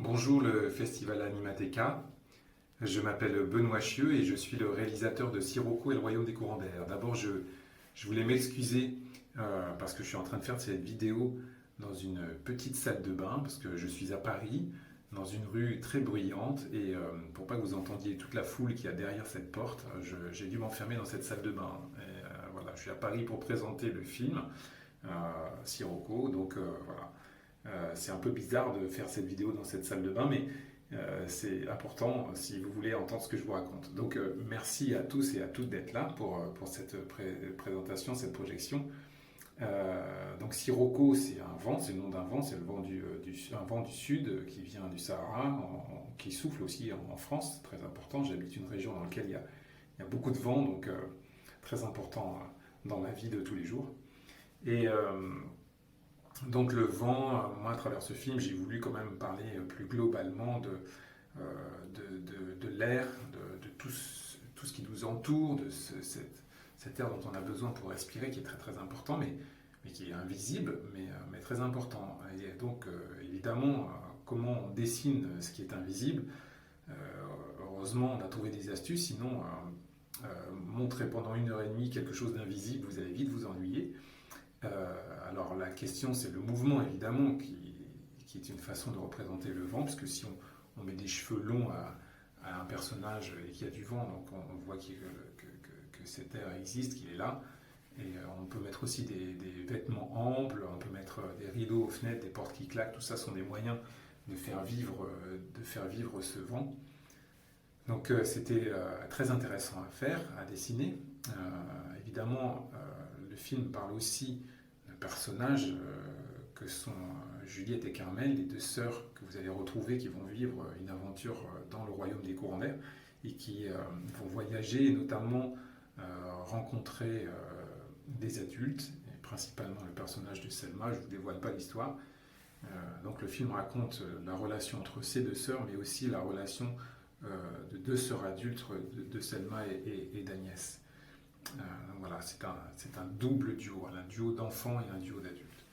Bonjour le Festival Animateca, je m'appelle Benoît Chieux et je suis le réalisateur de Sirocco et le Royaume des courants d'air. D'abord je voulais m'excuser parce que je suis en train de faire cette vidéo dans une petite salle de bain parce que je suis à Paris, dans une rue très bruyante et pour pas que vous entendiez toute la foule qu'il y a derrière cette porte, j'ai dû m'enfermer dans cette salle de bain. Et, voilà, je suis à Paris pour présenter le film euh, Sirocco, donc voilà. C'est un peu bizarre de faire cette vidéo dans cette salle de bain, mais c'est important si vous voulez entendre ce que je vous raconte. Donc merci à tous et à toutes d'être là pour cette présentation, cette projection. Donc Sirocco, c'est un vent, c'est le nom d'un vent, c'est le vent un vent du sud qui vient du Sahara, qui souffle aussi en France, c'est très important. J'habite une région dans laquelle il y a beaucoup de vent, donc très important dans la vie de tous les jours. Et donc le vent, moi à travers ce film, j'ai voulu quand même parler plus globalement de l'air, de tout ce qui nous entoure, de cet air dont on a besoin pour respirer, qui est très très important, mais qui est invisible, mais très important. Et donc évidemment, comment on dessine ce qui est invisible, euh, heureusement on a trouvé des astuces, sinon montrer pendant 1 heure et demie quelque chose d'invisible, vous allez vite vous ennuyer. Alors la question c'est le mouvement évidemment qui est une façon de représenter le vent, parce que si on met des cheveux longs à un personnage et qu'il y a du vent, donc on voit que cet air existe, qu'il est là. Et on peut mettre aussi des vêtements amples, on peut mettre des rideaux aux fenêtres, des portes qui claquent, tout ça sont des moyens de faire vivre ce vent. Donc c'était très intéressant à faire, à dessiner. Évidemment, le film parle aussi de personnages que sont Juliette et Carmel, les deux sœurs que vous allez retrouver, qui vont vivre une aventure dans le royaume des courants d'air et qui vont voyager et notamment rencontrer des adultes, et principalement le personnage de Selma. Je ne vous dévoile pas l'histoire. Donc le film raconte la relation entre ces deux sœurs, mais aussi la relation de deux sœurs adultes, de Selma et d'Agnès. Voilà, c'est un double duo, un duo d'enfants et un duo d'adultes.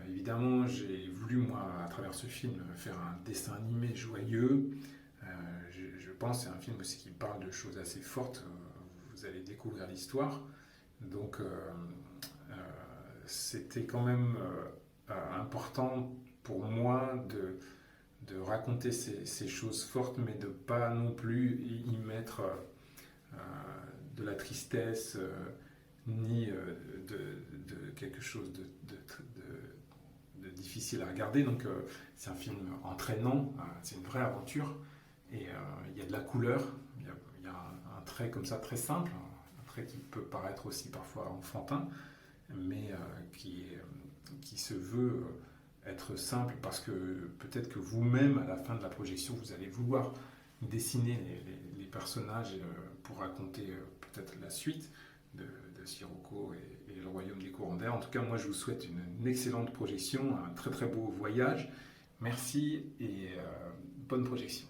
Évidemment, j'ai voulu, moi, à travers ce film, faire un dessin animé joyeux. Je pense que c'est un film aussi qui parle de choses assez fortes. Vous allez découvrir l'histoire. Donc, c'était quand même important pour moi de raconter ces choses fortes, mais de ne pas non plus y mettre de la tristesse, ni de quelque chose de difficile à regarder. Donc c'est un film entraînant, c'est une vraie aventure, et il y a de la couleur, il y a un trait comme ça très simple, un trait qui peut paraître aussi parfois enfantin, mais qui se veut être simple parce que peut-être que vous-même, à la fin de la projection, vous allez vouloir dessiner les personnages pour raconter peut-être la suite de Sirocco et le royaume des courants d'air. En tout cas, moi, je vous souhaite une excellente projection, un très très beau voyage. Merci et bonne projection.